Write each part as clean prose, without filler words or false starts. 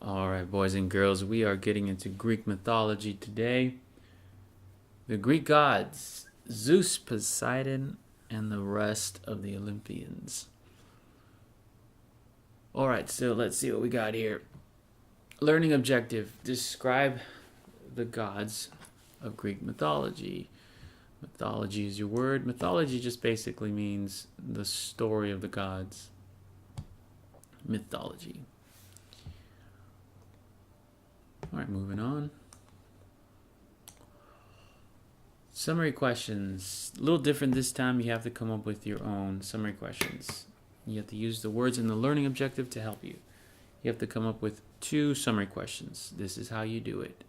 All right, boys and girls, we are getting into Greek mythology today. The Greek gods, Zeus, Poseidon, and the rest of the Olympians. All right, so let's see what we got here. Learning objective: describe the gods of Greek mythology. Mythology is your word. Mythology just basically means the story of the gods. Mythology. All right, moving on. Summary questions. A little different this time. You have to come up with your own summary questions. You have to use the words in the learning objective to help you. You have to come up with 2 summary questions. This is how you do it.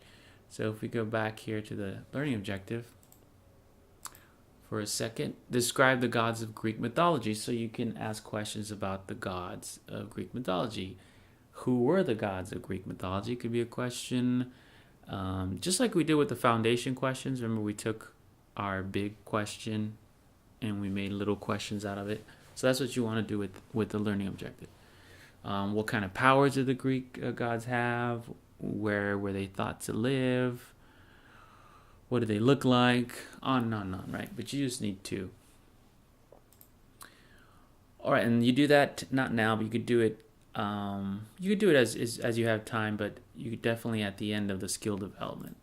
So if we go back here to the learning objective for a second, describe the gods of Greek mythology. So you can ask questions about the gods of Greek mythology. Who were the gods of Greek mythology? Could be a question. Just like we did with the foundation questions. Remember, we took our big question and we made little questions out of it. So that's what you want to do with the learning objective. What kind of powers did the Greek gods have? Where were they thought to live? What do they look like? On and on and on, right? But you just need 2. All right, and you do that not now, but you could do it. You could do it as you have time, but you could definitely at the end of the skill development.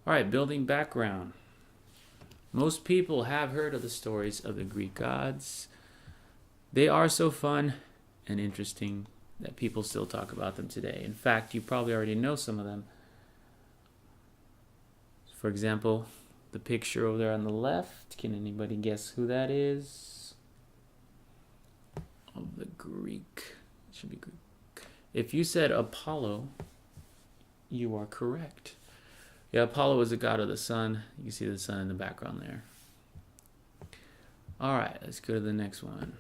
All right, building background. Most people have heard of the stories of the Greek gods. They are so fun and interesting that people still talk about them today. In fact, you probably already know some of them. For example, the picture over there on the left. Can anybody guess who that is? Of the Greek. It should be Greek. If you said Apollo, you are correct. Yeah, Apollo was the god of the sun. You can see the sun in the background there. All right, let's go to the next one.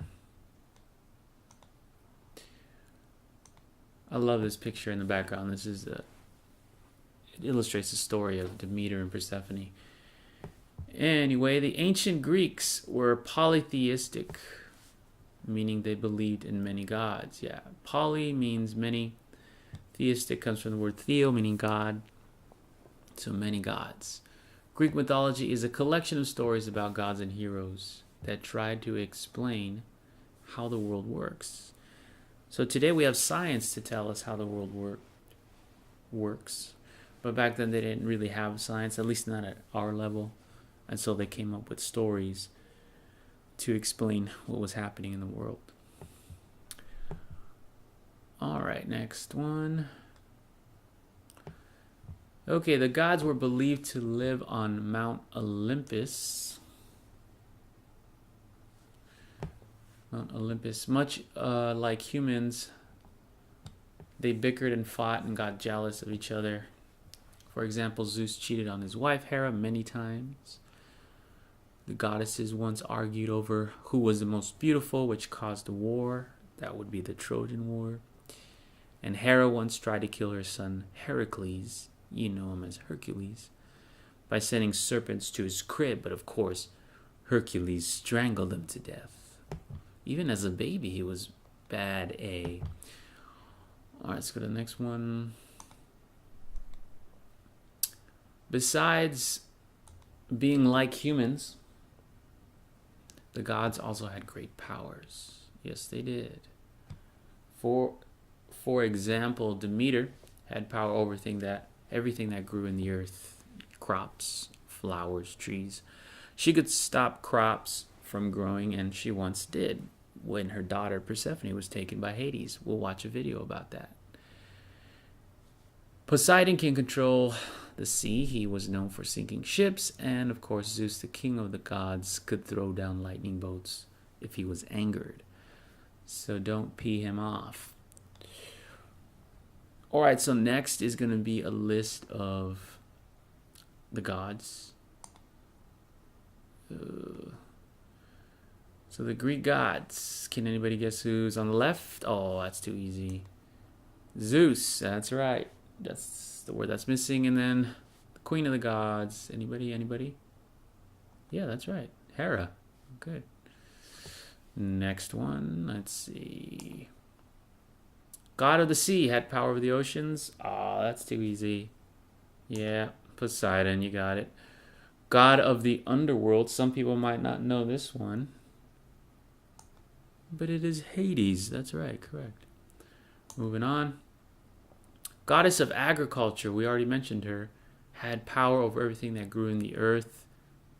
I love this picture in the background. It illustrates the story of Demeter and Persephone. Anyway, the ancient Greeks were polytheistic, meaning they believed in many gods. Yeah, poly means many. Theistic comes from the word theo, meaning God. So many gods. Greek mythology is a collection of stories about gods and heroes that try to explain how the world works. So today we have science to tell us how the world works. But back then they didn't really have science, at least not at our level. And so they came up with stories to explain what was happening in the world. All right, next one. Okay, the gods were believed to live on Mount Olympus. Mount Olympus, much like humans, they bickered and fought and got jealous of each other. For example, Zeus cheated on his wife Hera many times. The goddesses once argued over who was the most beautiful, which caused a war. That would be the Trojan War. And Hera once tried to kill her son Heracles, you know him as Hercules, by sending serpents to his crib, but of course, Hercules strangled him to death. Even as a baby, he was bad A. All right, let's go to the next one. Besides being like humans, the gods also had great powers. Yes, they did. For example, Demeter had power over everything that grew in the earth, crops, flowers, trees. She could stop crops from growing, and she once did when her daughter Persephone was taken by Hades. We'll watch a video about that. Poseidon can control the sea. He was known for sinking ships, and of course Zeus, the king of the gods, could throw down lightning bolts if he was angered. So don't pee him off. All right, so next is going to be a list of the gods. So the Greek gods. Can anybody guess who's on the left? Oh, that's too easy. Zeus, that's right. That's the word that's missing. And then the queen of the gods. Anybody? Yeah, that's right. Hera. Good. Next one, let's see. God of the sea had power over the oceans. Oh, that's too easy. Yeah, Poseidon, you got it. God of the underworld. Some people might not know this one, but it is Hades. That's right, correct. Moving on. Goddess of agriculture. We already mentioned her. Had power over everything that grew in the earth.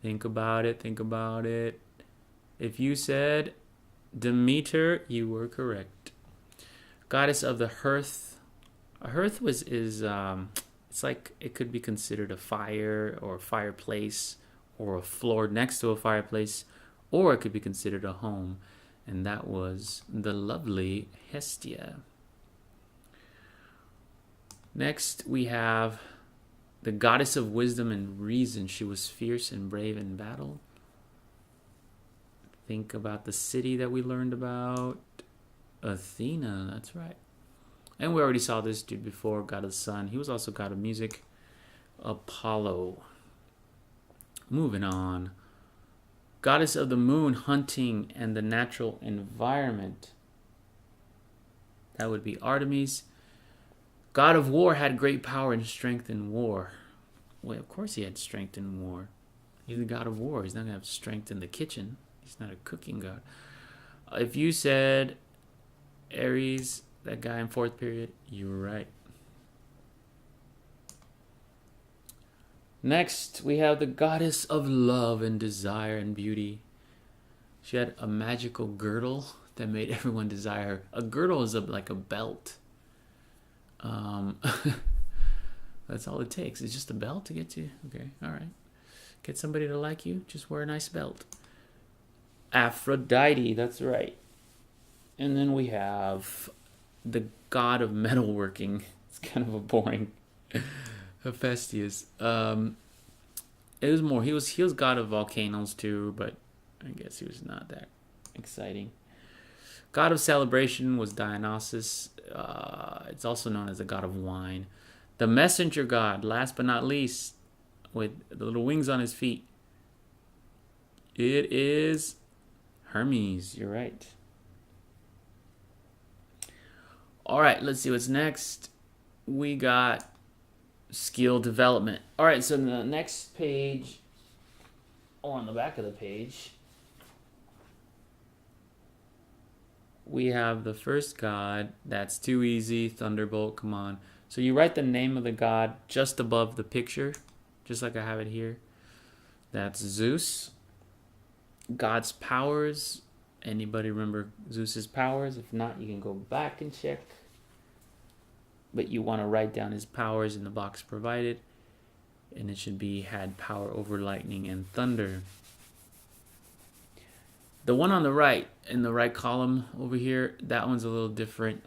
Think about it. Think about it. If you said Demeter, you were correct. Goddess of the hearth. A hearth it's like it could be considered a fire or a fireplace or a floor next to a fireplace, or it could be considered a home, and that was the lovely Hestia. Next, we have the goddess of wisdom and reason. She was fierce and brave in battle. Think about the city that we learned about. Athena, that's right. And we already saw this dude before, god of the sun. He was also god of music. Apollo. Moving on. Goddess of the moon, hunting, and the natural environment. That would be Artemis. God of war had great power and strength in war. Well, of course he had strength in war. He's the god of war. He's not going to have strength in the kitchen. He's not a cooking god. If you said Ares, that guy in fourth period, you were right. Next, we have the goddess of love and desire and beauty. She had a magical girdle that made everyone desire her. A girdle is like a belt. That's all it takes. It's just a belt to get you. Okay, all right. Get somebody to like you, just wear a nice belt. Aphrodite, that's right. And then we have the god of metalworking. It's kind of a boring Hephaestus. It was more. He was god of volcanoes too, but I guess he was not that exciting. God of celebration was Dionysus. It's also known as the god of wine. The messenger god, last but not least, with the little wings on his feet. It is Hermes. You're right. All right, let's see what's next. We got skill development. All right, so the next page, or on the back of the page, we have the first god. That's too easy. Thunderbolt, come on. So you write the name of the god just above the picture, just like I have it here. That's Zeus. God's powers. Anybody remember Zeus's powers? If not, you can go back and check. But you want to write down his powers in the box provided. And it should be had power over lightning and thunder. The one on the right, in the right column over here, that one's a little different.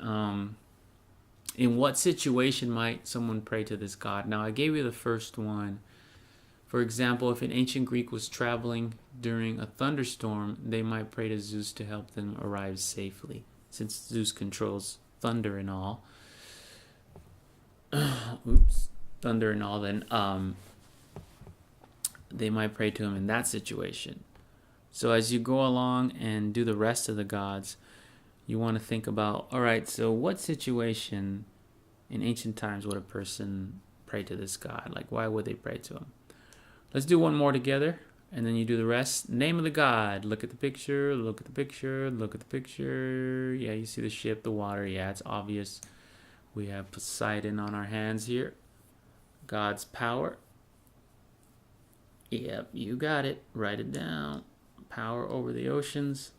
In what situation might someone pray to this god? Now, I gave you the first one. For example, if an ancient Greek was traveling during a thunderstorm, they might pray to Zeus to help them arrive safely, since Zeus controls thunder and all. Thunder and all, then they might pray to him in that situation. So as you go along and do the rest of the gods, you want to think about, all right, so what situation in ancient times would a person pray to this god? Like, why would they pray to him? Let's do one more together, and then you do the rest. Name of the god. Look at the picture, look at the picture, look at the picture. Yeah, you see the ship, the water. Yeah, it's obvious. We have Poseidon on our hands here. God's power. Yep, you got it. Write it down. Power over the oceans.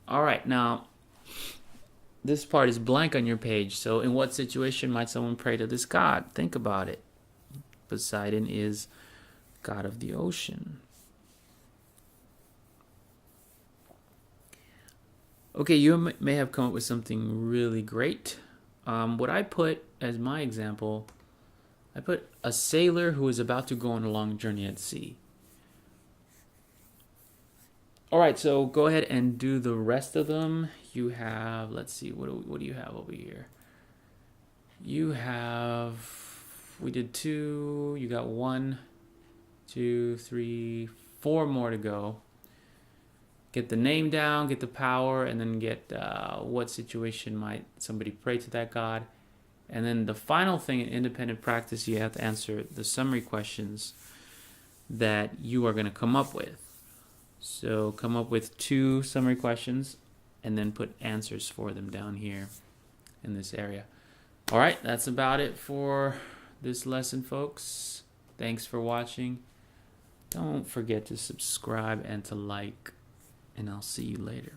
All right, now, this part is blank on your page. So in what situation might someone pray to this god? Think about it. Poseidon is god of the ocean. Okay, you may have come up with something really great. What I put as my example, I put a sailor who is about to go on a long journey at sea. All right, so go ahead and do the rest of them. You have, let's see, what do you have over here? You have, we did 2, you got 1, 2, 3, 4 more to go. get the name down, get the power, and then get what situation might somebody pray to that God. And then the final thing in independent practice, you have to answer the summary questions that you are going to come up with. So come up with 2 summary questions and then put answers for them down here in this area. All right, that's about it for this lesson, folks. Thanks for watching. Don't forget to subscribe and to like, and I'll see you later.